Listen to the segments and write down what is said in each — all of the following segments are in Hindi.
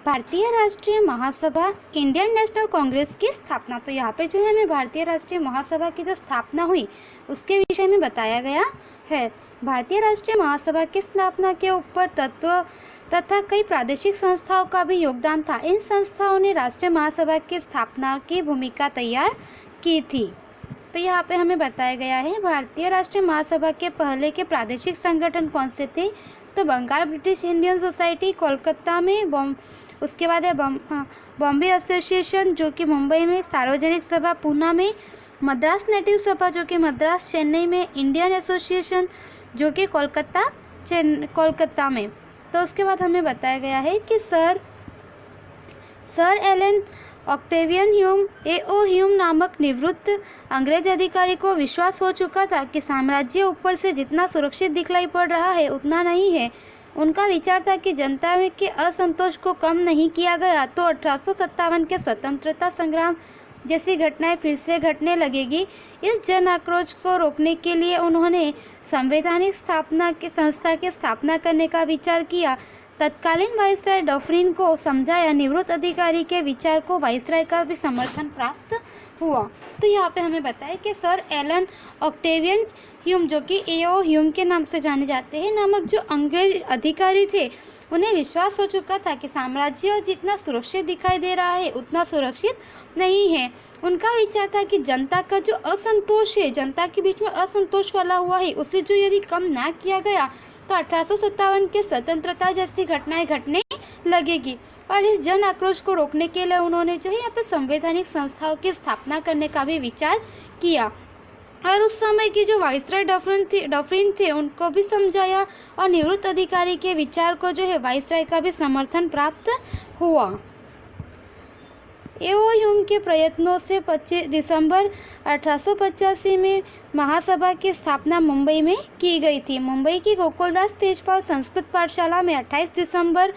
भारतीय राष्ट्रीय महासभा इंडियन नेशनल कांग्रेस की स्थापना। तो यहाँ पे जो है हमें भारतीय राष्ट्रीय महासभा की जो स्थापना हुई उसके विषय में बताया गया है। भारतीय राष्ट्रीय महासभा की स्थापना के ऊपर तत्व तथा कई प्रादेशिक संस्थाओं का भी योगदान था। इन संस्थाओं ने राष्ट्रीय महासभा की स्थापना की भूमिका तैयार की थी। तो यहाँ पे हमें बताया गया है भारतीय राष्ट्रीय महासभा के पहले के प्रादेशिक संगठन कौन से थे। तो Bengal British Indian society Kolkata में, उसके बाद है बॉम्बे एसोसिएशन जो कि मुंबई में, सार्वजनिक सभा पूना में, मद्रास नेटिव सभा जो कि मद्रास चेन्नई में, इंडियन एसोसिएशन जो कि कोलकाता में। तो उसके बाद हमें बताया गया है कि sir Allan Octavian Hume A.O. Hume नामक निवृत्त अंग्रेज अधिकारी को विश्वास हो चुका था कि साम्राज्य ऊपर से जितना सुरक्षित दिखलाई पड़ रहा है उतना नहीं है। उनका विचार था कि जनता में के असंतोष को कम नहीं किया गया तो 1857 के स्वतंत्रता संग्राम जैसी घटनाएं फिर से घटने लगेगी। इस जन आक्रोश को रोकने के लिए उन्होंने संवैधानिक संस्था की स्थापना करने का विचार किया। तत्कालीन वाइसराय डफरिन को समझाया। निवृत्त अधिकारी के विचार को वाइसराय का भी समर्थन प्राप्त हुआ। तो यहाँ पे हमें बताया कि सर एलन ऑक्टेवियन ह्यूम जो कि A.O. ह्यूम के नाम से जाने जाते हैं नामक जो अंग्रेज अधिकारी थे उन्हें विश्वास हो चुका था कि साम्राज्य जितना सुरक्षित दिखाई दे रहा है उतना सुरक्षित नहीं है। उनका विचार था कि जनता का जो असंतोष है, जनता के बीच में असंतोष वाला हुआ है, उसे जो यदि कम ना किया गया तो 1857 के स्वतंत्रता जैसी घटनाएं घटने लगेगी। और इस जन आक्रोश को रोकने के लिए उन्होंने जो है यहाँ पे संवैधानिक संस्थाओं की स्थापना करने का भी विचार किया। और उस समय की जो वाइसराय डफरिन थे उनको भी समझाया और निवृत्त अधिकारी के विचार को जो है वाइसराय का भी समर्थन प्राप्त हुआ। A.O. ह्यूम के प्रयत्नों से 25 दिसंबर 1885 में महासभा की स्थापना मुंबई में की गई थी। मुंबई की गोकुलदास तेजपाल संस्कृत पाठशाला में 28 दिसंबर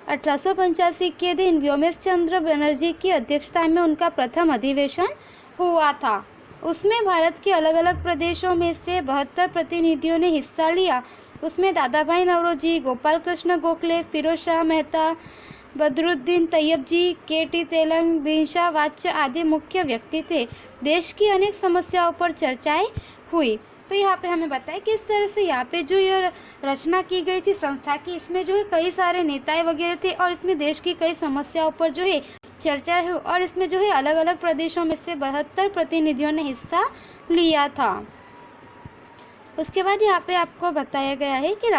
1885 के दिन व्योमेश चंद्र बनर्जी की अध्यक्षता में उनका प्रथम अधिवेशन हुआ था। उसमें भारत के अलग अलग प्रदेशों में से 72 प्रतिनिधियों ने हिस्सा लिया। उसमें दादाभाई नौरोजी, गोपाल कृष्ण गोखले, फिरोज शाह मेहता, बदरुद्दीन तैयब जी, K.T. तेलंग, दीनशाह वाच्य आदि मुख्य व्यक्ति थे। देश की अनेक समस्याओं पर चर्चाएं हुई। तो यहाँ पे हमें बताया कि इस तरह से यहाँ पे जो ये रचना की गई थी संस्था की, इसमें जो है कई सारे नेताएं वगैरह थे और इसमें देश की कई समस्याओं पर जो है चर्चा है और इसमें जो है अलग अलग प्रदेशों में से 72 प्रतिनिधियों ने हिस्सा लिया था। उसके बाद यहाँ पे आपको बताया गया है कि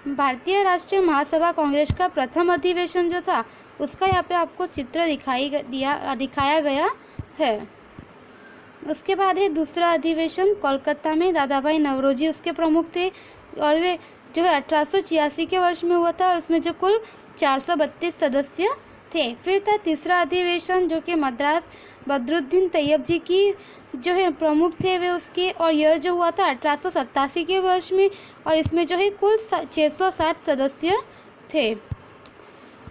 भारतीय राष्ट्रीय महासभा कांग्रेस का प्रथम अधिवेशन जो था उसका यहाँ पे आपको चित्र दिखाया गया है। उसके बाद है दूसरा अधिवेशन कोलकाता में, दादाभाई नौरोजी उसके प्रमुख थे और वे जो है 1886 के वर्ष में हुआ था और उसमें जो कुल 432 सदस्य थे। फिर था तीसरा अधिवेशन जो कि मद्रास, बदरुद्दीन तैयब जी की जो है प्रमुख थे वे उसके, और यह जो हुआ था 1887 के वर्ष में और इसमें जो है कुल 660 सदस्य थे।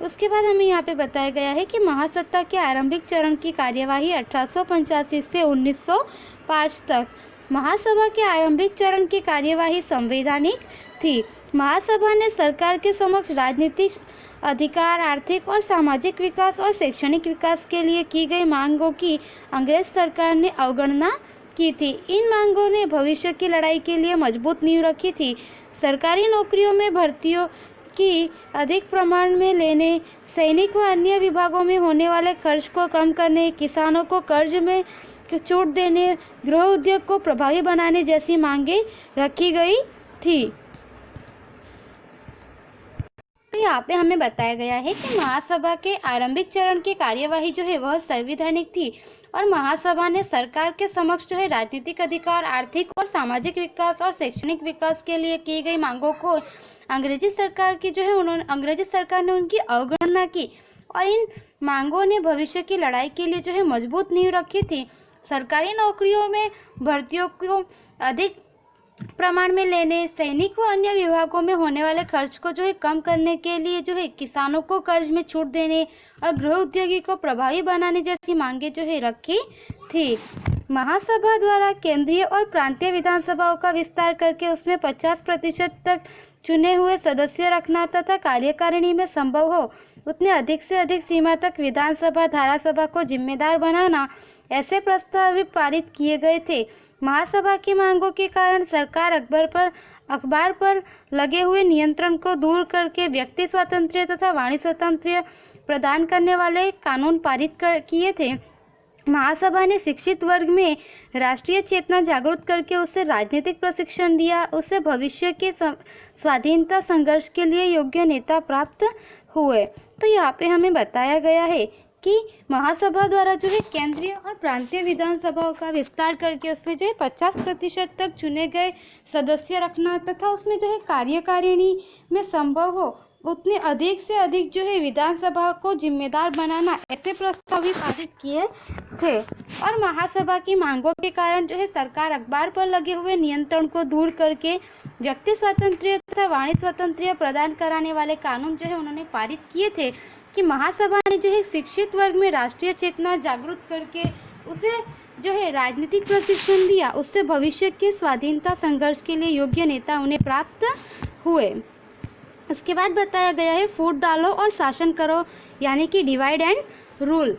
उसके बाद हमें यहाँ पे बताया गया है कि महासत्ता के आरंभिक चरण की कार्यवाही 1885 से 1905 तक। महासभा के आरंभिक चरण की कार्यवाही संवैधानिक थी। महासभा ने सरकार के समक्ष राजनीतिक अधिकार, आर्थिक और सामाजिक विकास और शैक्षणिक विकास के लिए की गई मांगों की अंग्रेज सरकार ने अवगणना की थी। इन मांगों ने भविष्य की लड़ाई के लिए मजबूत नींव रखी थी। सरकारी नौकरियों में भर्तियों की अधिक प्रमाण में लेने, सैनिक व अन्य विभागों में होने वाले खर्च को कम करने, किसानों को कर्ज में छूट देने, गृह उद्योग को प्रभावी बनाने जैसी मांगें रखी गई थी। तो यहाँ पे हमें बताया गया है कि महासभा के आरंभिक चरण की कार्यवाही जो है वह संवैधानिक थी और महासभा ने सरकार के समक्ष जो है राजनीतिक अधिकार, आर्थिक और सामाजिक विकास और शैक्षणिक विकास के लिए की गई मांगों को अंग्रेजी सरकार ने उनकी अवगणना की और इन मांगों ने भविष्य की लड़ाई के लिए जो है मजबूत नींव रखी थी। सरकारी नौकरियों में भर्तियों को अधिक प्रमाण में लेने, सैनिक व अन्य विभागों में होने वाले खर्च को जो है कम करने के लिए जो है किसानों को कर्ज में छूट देने और गृह उद्योगी को प्रभावी बनाने जैसी मांगे जो है रखी थी। महासभा द्वारा केंद्रीय और प्रांतीय विधानसभाओं का विस्तार करके उसमें 50% तक चुने हुए सदस्य रखना तथा कार्यकारिणी में संभव हो उतने अधिक से अधिक सीमा तक विधानसभा धारासभा को जिम्मेदार बनाना, ऐसे प्रस्ताव भी पारित किए गए थे। महासभा की मांगों के कारण सरकार अखबार पर लगे हुए नियंत्रण को दूर करके व्यक्ति स्वातंत्र्य तथा वाणी स्वातंत्र्य प्रदान करने वाले कानून पारित किए थे। महासभा ने शिक्षित वर्ग में राष्ट्रीय चेतना जागृत करके उसे राजनीतिक प्रशिक्षण दिया, उसे भविष्य के स्वाधीनता संघर्ष के लिए योग्य नेता प्राप्त हुए। तो यहाँ पे हमें बताया गया है कि महासभा द्वारा जो है केंद्रीय और प्रांतीय विधानसभाओं का विस्तार करके उसमें जो है 50% तक चुने गए सदस्य रखना तथा उसमें जो है कार्यकारिणी में संभव हो उतने अधिक से अधिक जो है विधानसभा को जिम्मेदार बनाना, ऐसे प्रस्ताव भी पारित किए थे। और महासभा की मांगों के कारण जो है सरकार अखबार पर लगे हुए नियंत्रण को दूर करके व्यक्ति स्वातंत्र्य तथा वाणी स्वातंत्र्य प्रदान कराने वाले कानून जो है उन्होंने पारित किए थे। कि महासभा ने जो है शिक्षित वर्ग में राष्ट्रीय चेतना जागृत करके उसे जो है राजनीतिक प्रशिक्षण दिया, उससे भविष्य के स्वाधीनता संघर्ष के लिए योग्य नेता उन्हें प्राप्त हुए। उसके बाद बताया गया है फूट डालो और शासन करो, यानी कि डिवाइड एंड रूल।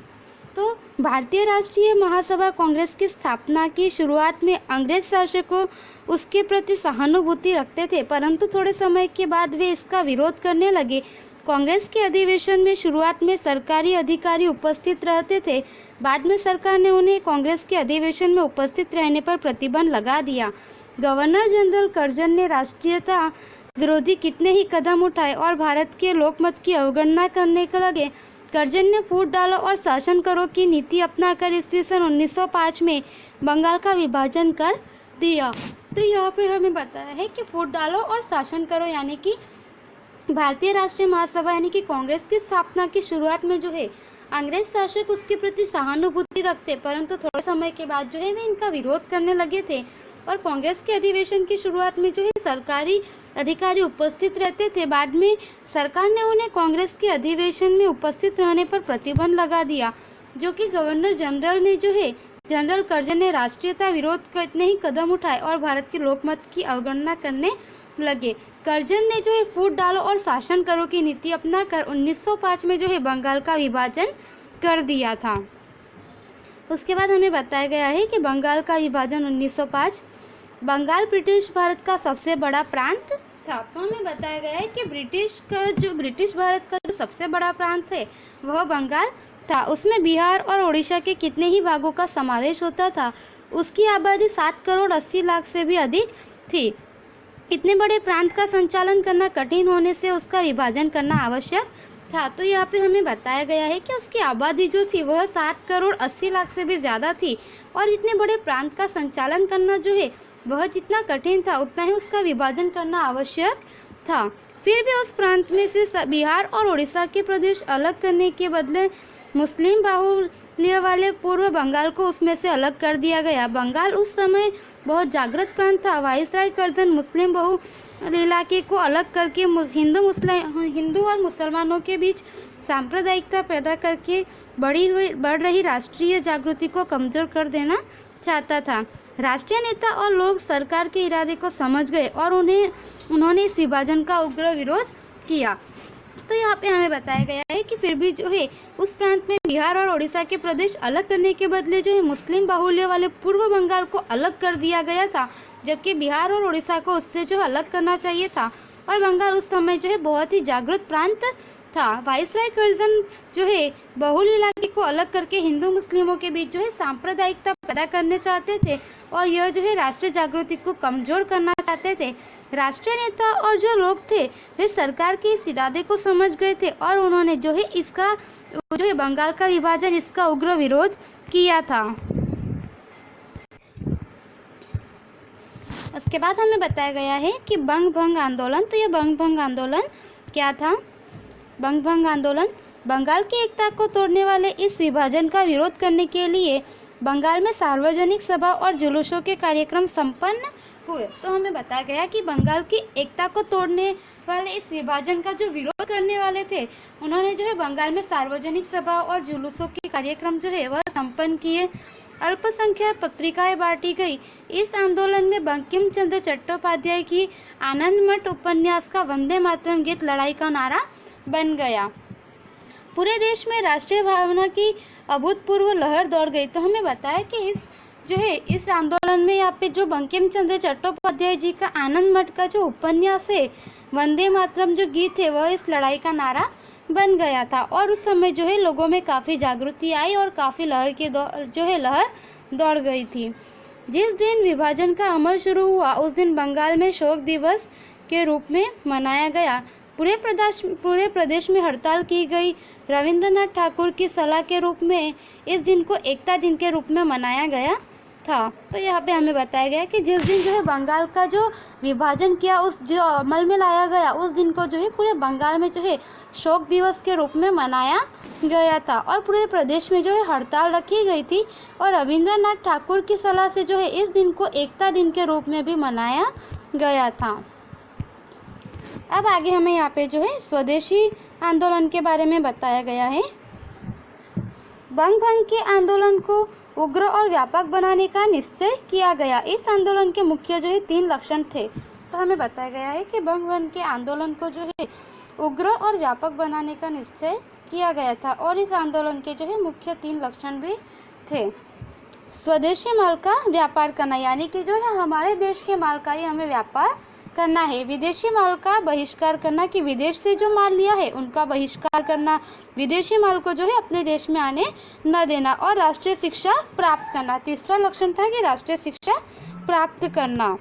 तो भारतीय राष्ट्रीय महासभा कांग्रेस की स्थापना की शुरुआत में अंग्रेज शासकों उसके प्रति सहानुभूति रखते थे, परंतु थोड़े समय के बाद वे इसका विरोध करने लगे। कांग्रेस के अधिवेशन में शुरुआत में सरकारी अधिकारी उपस्थित रहते थे, बाद में सरकार ने उन्हें कांग्रेस के अधिवेशन में उपस्थित रहने पर प्रतिबंध लगा दिया। गवर्नर जनरल कर्जन ने राष्ट्रीयता विरोधी कितने ही कदम उठाए और भारत के लोकमत की अवगणना करने के लगे। कर्जन ने फूट डालो और शासन करो की नीति अपनाकर ईस्वी सन 1905 में बंगाल का विभाजन कर दिया। तो यहाँ पे हमें बताया है कि फूट डालो और शासन करो यानी कि भारतीय राष्ट्रीय महासभा यानी कि कांग्रेस की स्थापना की शुरुआत में जो है अंग्रेज शासक उसके प्रति सहानुभूति रखते, परंतु थोड़े समय के बाद जो है वे इनका विरोध करने लगे थे। और कांग्रेस के अधिवेशन की शुरुआत में जो है सरकारी अधिकारी उपस्थित रहते थे, बाद में सरकार ने उन्हें कांग्रेस के अधिवेशन में उपस्थित रहने पर प्रतिबंध लगा दिया, जो कि गवर्नर जनरल ने जो है जनरल कर्जन ने राष्ट्रीयता विरोध के इतने ही कदम उठाए और भारत के लोकमत की अवगणना करने लगे। कर्जन ने जो है फूट डालो और शासन करो की नीति अपनाकर 1905 में जो है बंगाल का विभाजन कर दिया था। उसके बाद हमें बताया गया है कि बंगाल का विभाजन 1905, बंगाल ब्रिटिश भारत का सबसे बड़ा प्रांत था। तो हमें बताया गया है कि ब्रिटिश भारत का जो सबसे बड़ा प्रांत है वह बंगाल था। उसमें बिहार और उड़ीसा के कितने ही भागों का समावेश होता था। उसकी आबादी 7 करोड़ 80 लाख से भी अधिक थी। इतने बड़े प्रांत का संचालन करना कठिन होने से उसका विभाजन करना आवश्यक था। तो यहाँ पे हमें बताया गया है कि उसकी आबादी जो थी वह 7 करोड़ 80 लाख से भी ज़्यादा थी और इतने बड़े प्रांत का संचालन करना जो है वह जितना कठिन था उतना ही उसका विभाजन करना आवश्यक था। फिर भी उस प्रांत में से बिहार और उड़ीसा के प्रदेश अलग करने के बदले मुस्लिम बाहुल्य वाले पूर्व बंगाल को उसमें से अलग कर दिया गया। बंगाल उस समय बहुत जागृत प्रांत था। वाइसराय कर्जन मुस्लिम बहुल इलाके को अलग करके हिंदू और मुसलमानों के बीच सांप्रदायिकता पैदा करके बढ़ रही राष्ट्रीय जागृति को कमजोर कर देना चाहता था। राष्ट्रीय नेता और लोग सरकार के इरादे को समझ गए और उन्होंने इस विभाजन का उग्र विरोध किया। तो यहाँ पे हमें बताया गया है कि फिर भी जो है उस प्रांत में बिहार और उड़ीसा के प्रदेश अलग करने के बदले जो है मुस्लिम बाहुल्य वाले पूर्व बंगाल को अलग कर दिया गया था, जबकि बिहार और उड़ीसा को उससे जो अलग करना चाहिए था। और बंगाल उस समय जो है बहुत ही जागृत प्रांत था। वाइसराय कर्जन जो है बहुल इलाके को अलग करके हिंदू मुस्लिमों के बीच जो है सांप्रदायिकता पैदा करने चाहते थे और यह जो है राष्ट्रीय जागृति को कमजोर करना चाहते थे। राष्ट्रीय नेता और जो लोग थे वे सरकार के इस इरादे को समझ गए थे और उन्होंने जो है इसका जो है बंगाल का विभाजन इसका उग्र विरोध किया था। उसके बाद हमें बताया गया है कि बंग भंग आंदोलन। तो यह बंग भंग आंदोलन क्या था? बंग भंग आंदोलन बंगाल की एकता को तोड़ने वाले इस विभाजन का विरोध करने के लिए बंगाल में सार्वजनिक सभा और जुलूसों के कार्यक्रम संपन्न हुए। तो हमें बताया गया कि बंगाल की एकता को तोड़ने वाले इस विभाजन का जो विरोध करने वाले थे उन्होंने जो है बंगाल में सार्वजनिक सभा और जुलूसों के कार्यक्रम जो है वह संपन्न किए। अल्पसंख्यक पत्रिकाएं बांटी गई। इस आंदोलन में बंकिम चंद्र चट्टोपाध्याय की आनंद मठ उपन्यास का वंदे मातरम गीत लड़ाई का नारा बन गया। पूरे देश में राष्ट्रीय भावना की अभूतपूर्व लहर दौड़ गई। तो हमें बताया कि इस आंदोलन में यहाँ पे जो बंकिम चंद्र चट्टोपाध्याय जी का आनंद मठ का जो उपन्यास है, वंदे मातरम जो गीत है, वह इस लड़ाई का नारा बन गया था। और उस समय जो है लोगों में काफ़ी जागृति आई और काफ़ी लहर दौड़ गई थी। जिस दिन विभाजन का अमल शुरू हुआ उस दिन बंगाल में शोक दिवस के रूप में मनाया गया। पूरे प्रदेश में हड़ताल की गई। रविंद्रनाथ ठाकुर की सलाह के रूप में इस दिन को एकता दिन के रूप में मनाया गया था। तो यहाँ पे हमें बताया गया कि जिस दिन जो है बंगाल का जो विभाजन किया, उस जो अमल में लाया गया, उस दिन को जो है पूरे बंगाल में जो है शोक दिवस के रूप में मनाया गया था और पूरे प्रदेश में जो है हड़ताल रखी गई थी। और रविंद्रनाथ ठाकुर की सलाह से जो है इस दिन को एकता दिन के रूप में भी मनाया गया था। अब आगे हमें यहाँ पे जो है स्वदेशी आंदोलन के बारे में बताया गया है। बंग के आंदोलन को उग्र और व्यापक बनाने का निश्चय किया गया। इस आंदोलन के मुख्य जो है 3 लक्षण थे। तो हमें बताया गया है कि बंग के आंदोलन को जो है उग्र और व्यापक बनाने का निश्चय किया गया था और इस आंदोलन के जो है मुख्य 3 लक्षण भी थे। स्वदेशी माल का व्यापार करना, यानी कि जो है हमारे देश के माल का ही हमें व्यापार करना है। विदेशी माल का बहिष्कार करना, कि विदेश से जो माल लिया है उनका बहिष्कार करना, विदेशी माल को जो है अपने देश में आने न देना और राष्ट्रीय शिक्षा प्राप्त करना। तीसरा लक्षण था कि राष्ट्रीय शिक्षा प्राप्त करना।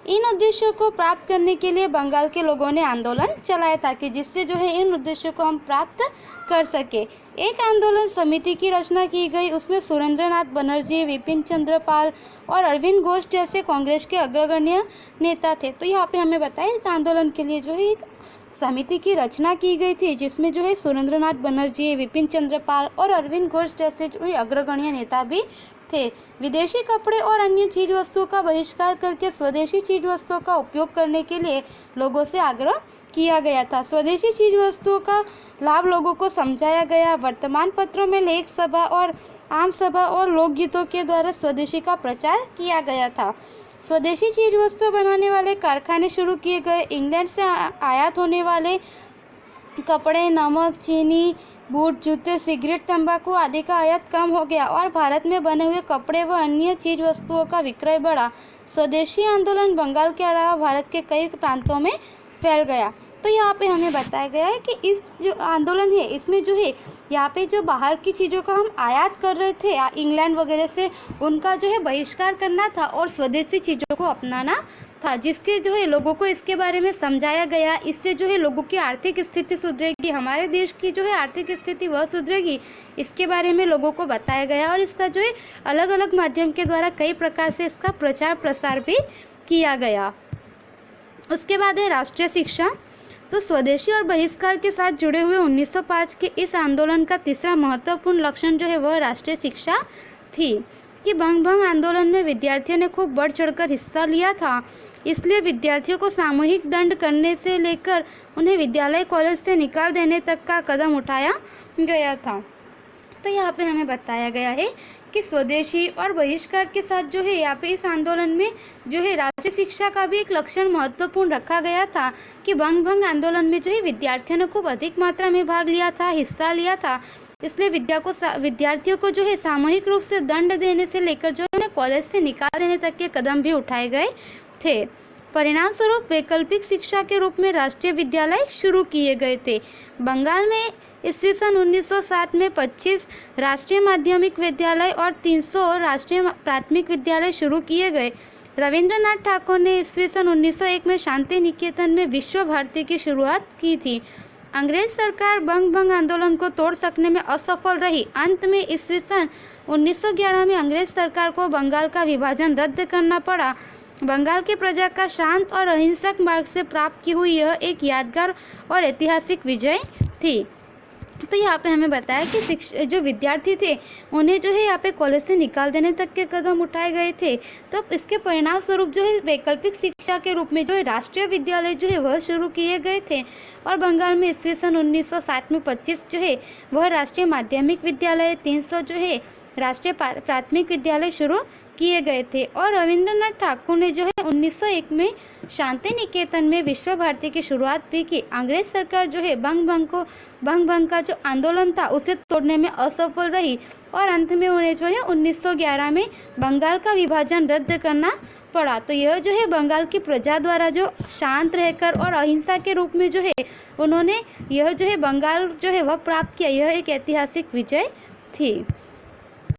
इन उद्देश्यों को प्राप्त करने के लिए बंगाल के लोगों ने आंदोलन चलाया था कि जिससे जो है इन उद्देश्यों को हम प्राप्त कर सके। एक आंदोलन समिति की रचना की गई। उसमें सुरेंद्रनाथ बनर्जी, विपिन चंद्र पाल और अरविंद घोष जैसे कांग्रेस के अग्रगण्य नेता थे। तो यहाँ पे हमें बताया इस आंदोलन के लिए जो है एक समिति की रचना की गई थी जिसमें जो है सुरेंद्रनाथ बनर्जी, विपिन चंद्र पाल और अरविंद घोष जैसे जो है अग्रगण्य नेता भी थे। विदेशी कपड़े और अन्य चीज वस्तुओं का बहिष्कार करके स्वदेशी चीज वस्तुओं का उपयोग करने के लिए लोगों से आग्रह किया गया था। स्वदेशी चीज वस्तुओं का लाभ लोगों को समझाया गया। वर्तमान पत्रों में लेख सभा और आम सभा और लोकगीतों के द्वारा स्वदेशी का प्रचार किया गया था। स्वदेशी चीज वस्तु बनाने वाले कारखाने शुरू किए गए। इंग्लैंड से आयात होने वाले कपड़े, नमक, चीनी, बूट, जूते, सिगरेट, तंबाकू आदि का आयात कम हो गया और भारत में बने हुए कपड़े व अन्य चीज वस्तुओं का विक्रय बढ़ा। स्वदेशी आंदोलन बंगाल के अलावा भारत के कई प्रांतों में फैल गया। तो यहाँ पे हमें बताया गया है कि इस जो आंदोलन है इसमें जो है यहाँ पे जो बाहर की चीज़ों का हम आयात कर रहे थे इंग्लैंड वगैरह से, उनका जो है बहिष्कार करना था और स्वदेशी चीज़ों को अपनाना था, जिसके जो है लोगों को इसके बारे में समझाया गया। इससे जो है लोगों की आर्थिक स्थिति सुधरेगी, हमारे देश की जो है आर्थिक स्थिति वह सुधरेगी, इसके बारे में लोगों को बताया गया और इसका जो है अलग अलग माध्यम के द्वारा कई प्रकार से इसका प्रचार प्रसार भी किया गया। उसके बाद है राष्ट्रीय शिक्षा। तो स्वदेशी और बहिष्कार के साथ जुड़े हुए 1905 के इस आंदोलन का तीसरा महत्वपूर्ण लक्षण जो है वह राष्ट्रीय शिक्षा थी कि बंग आंदोलन में विद्यार्थियों ने खूब बढ़ चढ़कर हिस्सा लिया था। इसलिए विद्यार्थियों को सामूहिक दंड करने से लेकर उन्हें विद्यालय कॉलेज से निकाल देने तक का कदम उठाया गया था। तो यहाँ पे हमें बताया गया है कि स्वदेशी और बहिष्कार के साथ जो है यहाँ पे इस आंदोलन में जो है राष्ट्रीय शिक्षा का भी एक लक्षण महत्वपूर्ण रखा गया था कि बंग आंदोलन में जो है विद्यार्थियों ने खूब अधिक मात्रा में भाग लिया था, हिस्सा लिया था। इसलिए विद्यार्थियों को जो है सामूहिक रूप से दंड देने से लेकर जो है कॉलेज से निकाल देने तक के कदम भी उठाए गए थे। परिणाम स्वरूप वैकल्पिक शिक्षा के रूप में राष्ट्रीय विद्यालय शुरू किए गए थे। बंगाल में ईस्वी सन 1907 में 25 राष्ट्रीय माध्यमिक विद्यालय और 300 राष्ट्रीय प्राथमिक विद्यालय शुरू किए गए। रविंद्रनाथ ठाकुर ने ईस्वी सन 1901 में शांति निकेतन में विश्व भारती की शुरुआत की थी। अंग्रेज सरकार बंग आंदोलन को तोड़ सकने में असफल रही। अंत में ईस्वी सन 1911 में अंग्रेज सरकार को बंगाल का विभाजन रद्द करना पड़ा। बंगाल की प्रजा का शांत और अहिंसक मार्ग से प्राप्त की हुई यह एक यादगार और ऐतिहासिक विजय थी। तो यहाँ पे हमें बताया कि जो विद्यार्थी थे उन्हें जो है यहाँ पे कॉलेज से निकाल देने तक के कदम उठाए गए थे। तो इसके परिणाम स्वरूप जो है वैकल्पिक शिक्षा के रूप में जो है राष्ट्रीय विद्यालय जो है वह शुरू किए गए थे और बंगाल में ईस्वी सन 1907 में 25 जो है वह राष्ट्रीय माध्यमिक विद्यालय, 300 जो है राष्ट्रीय प्राथमिक विद्यालय शुरू किए गए थे। और रविंद्रनाथ ठाकुर ने जो है 1901 में शांति निकेतन में विश्व भारती की शुरुआत भी की। अंग्रेज सरकार जो है भंग भंग का जो आंदोलन था उसे तोड़ने में असफल रही और अंत में उन्हें जो है 1911 में बंगाल का विभाजन रद्द करना पड़ा। तो यह जो है बंगाल की प्रजा द्वारा जो शांत रहकर और अहिंसा के रूप में जो है उन्होंने यह जो है बंगाल जो है वह प्राप्त किया, यह एक ऐतिहासिक विजय थी।